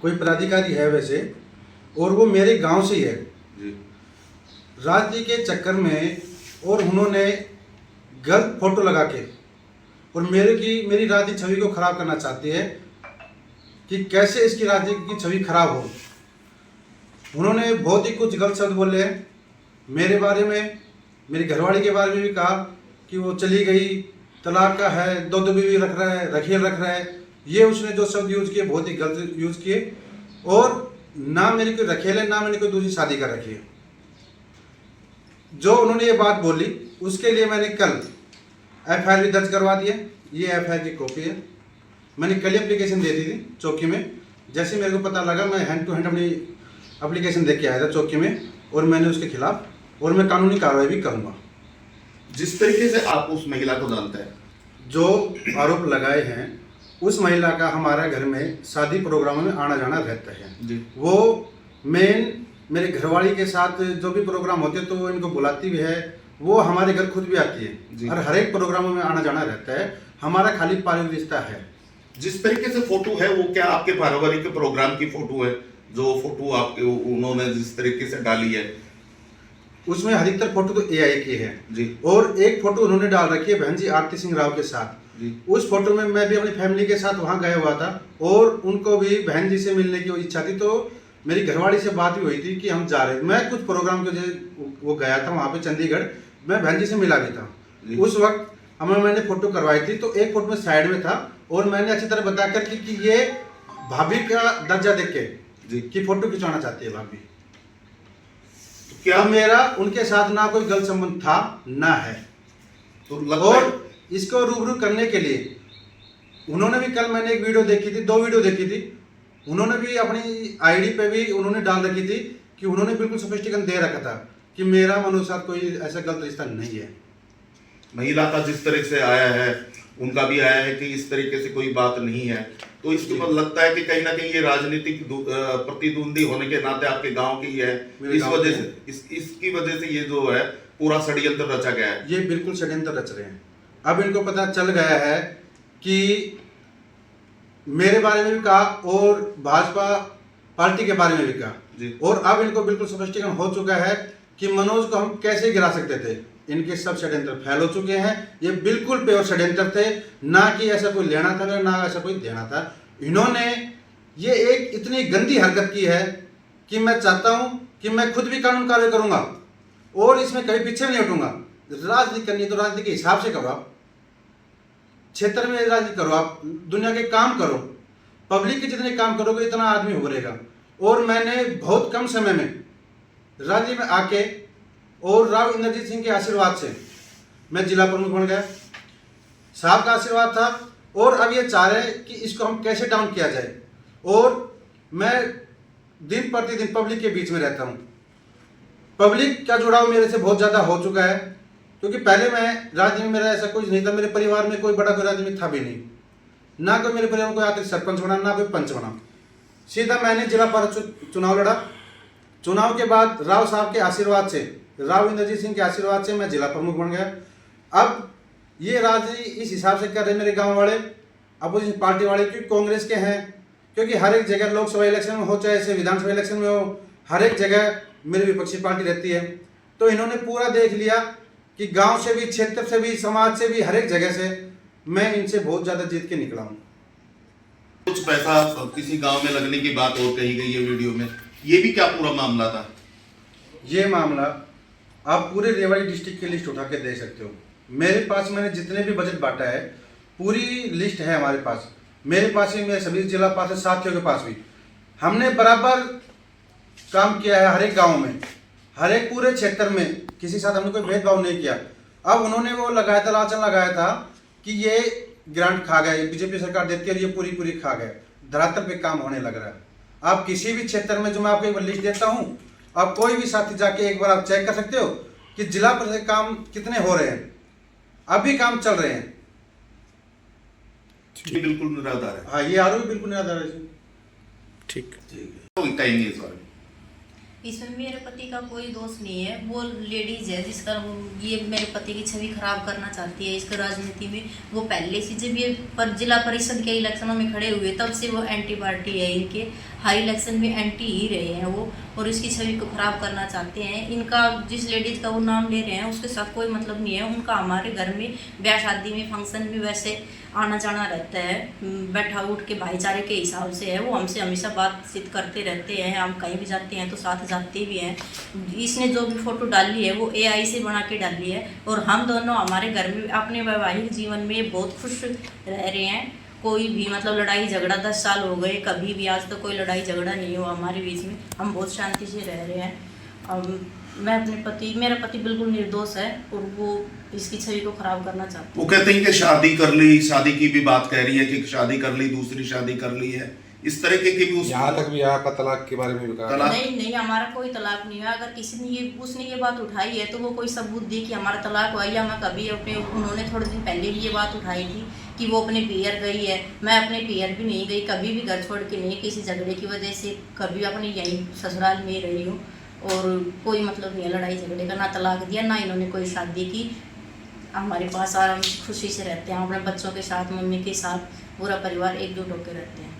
कोई पदाधिकारी है वैसे, और वो मेरे गांव से ही है जी। राजनीति के चक्कर में, और उन्होंने गलत फोटो लगा के और मेरी राजनीतिक छवि को खराब करना चाहती है कि कैसे इसकी राजनीति की छवि खराब हो। उन्होंने बहुत ही कुछ गलत शब्द बोले हैं मेरे बारे में, मेरी घरवाली के बारे में भी कहा कि वो चली गई, तलाक का है, दो बीवी रख रहा है, रखेल रख रहा है। ये उसने जो शब्द यूज किए बहुत ही गलत यूज किए, और ना मेरी कोई रखेल है, ना मैंने कोई दूसरी शादी कर रखी है। जो उन्होंने ये बात बोली उसके लिए मैंने कल एफआईआर भी दर्ज करवा दी है। ये एफआईआर की कॉपी है, मैंने कल एप्लीकेशन दे दी थी चौकी में। जैसे मेरे को पता लगा मैं हैंड टू हैंड अपनी एप्लीकेशन दे के आया था चौकी में, और मैंने उसके खिलाफ और मैं कानूनी कार्रवाई भी करूँगा। जिस तरीके से आप उस महिला को जानते हैं, जो आरोप लगाए हैं, उस महिला का हमारा घर में शादी प्रोग्रामों में आना जाना रहता है जी। वो मेन मेरे घरवाली के साथ जो भी प्रोग्राम होते हैं तो वो इनको बुलाती भी है, वो हमारे घर खुद भी आती जी। है और हर एक प्रोग्रामों में आना जाना रहता है। हमारा खाली पारिवारिक रिश्ता है। जिस तरीके से फोटो है वो क्या आपके पारिवारिक प्रोग्राम की फोटो है? जो फोटो आपके उन्होंने जिस तरीके से डाली है, उसमें अधिकतर फोटो तो एआई की है जी। और एक फोटो उन्होंने डाल रखी है बहन जी आरती सिंह राव के साथ जी। उस फोटो में मैं भी अपनी फैमिली के साथ वहां गया हुआ था और उनको भी बहन जी से मिलने की इच्छा थी। तो मेरी घरवाली से बात भी हुई थी कि हम जा रहे हैं। मैं कुछ प्रोग्राम के लिए वो गया था वहां पे चंडीगढ़, मैं बहन जी से मिला भी था। उस वक्त मैंने फोटो करवाई थी, तो एक फोटो में साइड में था और मैंने अच्छी तरह बता कर कि ये भाभी का दर्जा देख के जी कि फोटो खिंचवाना चाहती है भाभी। तो क्या मेरा उनके साथ ना कोई गलत संबंध था ना है। तो लगता है और इसको रूबरू करने के लिए उन्होंने भी, कल मैंने एक वीडियो देखी थी, 2 वीडियो देखी थी, उन्होंने भी अपनी आईडी पे भी उन्होंने डाल रखी थी कि उन्होंने बिल्कुल स्पष्टीकरण दे रखा था कि मेरा मनोज साथ कोई ऐसा गलत रिश्ता नहीं है। महिला का जिस तरह से आया है, उनका भी आया है कि इस तरीके से कोई बात नहीं है, तो इसके बाद लगता है कि कहीं ना कहीं ये राजनीतिक प्रतिद्वंदी होने के नाते आपके गांव की है, मेरे इस गांव वजह के से इसकी वजह से ये जो है पूरा षड्यंत्र रचा गया है। ये बिल्कुल षड्यंत्र रच रहे हैं। अब इनको पता चल गया है कि मेरे बारे में भी कहा और भाजपा पार्टी के बारे में भी कहा जी। और अब इनको बिल्कुल स्पष्टीकरण हो चुका है कि मनोज को हम कैसे गिरा सकते थे। इनके सब षड्यंत्र फैल हो चुके हैं। ये बिल्कुल प्योर षड्यंत्र थे, ना कि ऐसा कोई लेना था ना ऐसा कोई देना था। इन्होंने ये एक इतनी गंदी हरकत की है कि मैं चाहता हूं कि मैं खुद भी कानून कार्य करूंगा और इसमें कभी पीछे नहीं हटूंगा। राजनीति करनी तो राजनीति के हिसाब से करो, आप क्षेत्र में राजनीति करो, आप दुनिया के काम करो, पब्लिक के जितने काम करोगे इतना आदमी उभरेगा। और मैंने बहुत कम समय में राजनीति में आके और राव इंद्रजीत सिंह के आशीर्वाद से मैं जिला प्रमुख बन गया। साहब का आशीर्वाद था और अब ये चाह रहे हैं कि इसको हम कैसे डाउन किया जाए। और मैं दिन प्रतिदिन पब्लिक के बीच में रहता हूँ। पब्लिक का जुड़ाव मेरे से बहुत ज़्यादा हो चुका है, क्योंकि पहले मैं राजनीति में मेरा ऐसा कुछ नहीं था। मेरे परिवार में कोई बड़ा कोई राजनीति था भी नहीं, ना कोई मेरे परिवार में कोई आर्थिक सरपंच बना, ना कोई पंच बना। सीधा मैंने जिला पार्षद चुनाव लड़ा। चुनाव के बाद राव साहब के आशीर्वाद से, राव इंद्रजीत सिंह के आशीर्वाद से मैं जिला प्रमुख बन गया। अब ये राजनीति इस हिसाब से कर रहे मेरे गांव वाले, अपोजिशन पार्टी वाले, क्योंकि कांग्रेस के हैं, क्योंकि हर एक जगह लोकसभा इलेक्शन में हो चाहे ऐसे विधानसभा इलेक्शन में हो, हर एक जगह मेरी विपक्षी पार्टी रहती है। तो इन्होंने पूरा देख लिया कि गांव से भी, क्षेत्र से भी, समाज से भी, हर एक जगह से मैं इनसे बहुत ज़्यादा जीत के निकला हूँ। कुछ पैसा किसी गांव में लगने की बात और कही गई है वीडियो में, ये भी क्या पूरा मामला था? ये मामला आप पूरे रेवाड़ी डिस्ट्रिक्ट की लिस्ट उठा के देख सकते हो। मेरे पास मैंने जितने भी बजट बांटा है पूरी लिस्ट है हमारे पास। मेरे पास ही, मेरे सभी जिला पार्षद साथियों के पास भी हमने बराबर काम किया है। हर एक गांव में, हर एक पूरे क्षेत्र में किसी साथ हमने कोई भेदभाव नहीं किया। अब उन्होंने वो लगाया था, लालच लगाया था कि ये ग्रांट खा गए, बीजेपी सरकार देती है और ये पूरी खा गए। धरातल पे काम होने लग रहा है। आप किसी भी क्षेत्र में, जो मैं आपको एक बार लिस्ट देता हूँ, आप कोई भी साथी जाके एक बार आप चेक कर सकते हो कि जिला परिषद काम कितने हो रहे हैं। अभी काम चल रहे हैं। ये बिल्कुल निराधार है। हाँ, ये आरोप बिल्कुल निराधार है। ठीक। तो कहेंगे इस बारे में? इसमें मेरे पति का कोई दोष नहीं है, वो लेडीज है जिसका ये मेरे पति की छवि खराब करना चाहती है इसका राजनीति में। वो पहले से जब ये जिला परिषद के इलेक्शनों में खड़े हुए तब से वो एंटी पार्टी है, इनके हर इलेक्शन में एंटी ही रहे हैं वो, और इसकी छवि को खराब करना चाहते हैं। इनका जिस लेडीज का वो नाम ले रहे हैं उसके साथ कोई मतलब नहीं है उनका। हमारे घर में ब्याह शादी में फंक्शन में वैसे आना जाना रहता है, बैठा उठ के भाईचारे के हिसाब से है। वो हमसे हमेशा बातचीत करते रहते हैं, हम कहीं भी जाते हैं तो साथ जाते भी हैं। इसने जो भी फोटो डाली है वो AI से बना के डाली है, और हम दोनों हमारे घर में अपने वैवाहिक जीवन में बहुत खुश रह रहे हैं। कोई भी मतलब लड़ाई झगड़ा 10 साल हो गए, कभी भी आज तक कोई लड़ाई झगड़ा नहीं हुआ हमारे बीच में, हम बहुत शांति से रह रहे हैं। मेरा पति बिल्कुल निर्दोष है और वो इसकी छवि को खराब करना चाहता है। वो कहते हैं कि शादी कर ली, शादी की भी बात कह रही है कि शादी कर ली, दूसरी शादी कर ली है, इस तरह के भी उस यहाँ तक भी आपका तलाक के बारे में भी कहा। नहीं, हमारा कोई तलाक नहीं हुआ। अगर किसी ने उसने ये बात उठाई है तो वो कोई सबूत दे कि हमारा तलाक हुआ, या मैं कभी उन्होंने थोड़े दिन पहले ही ये बात उठाई थी कि वो अपने पियर गई है। मैं अपने पियर भी नहीं गई, कभी भी घर छोड़ के नहीं, किसी झगड़े की वजह से कभी अपने यहीं ससुराल में रही हूँ, और कोई मतलब नहीं है लड़ाई झगड़े का, ना तलाक दिया ना इन्होंने कोई शादी की। हमारे पास आराम से खुशी से रहते हैं, अपने बच्चों के साथ, मम्मी के साथ, पूरा परिवार एकजुट होकर रहते हैं।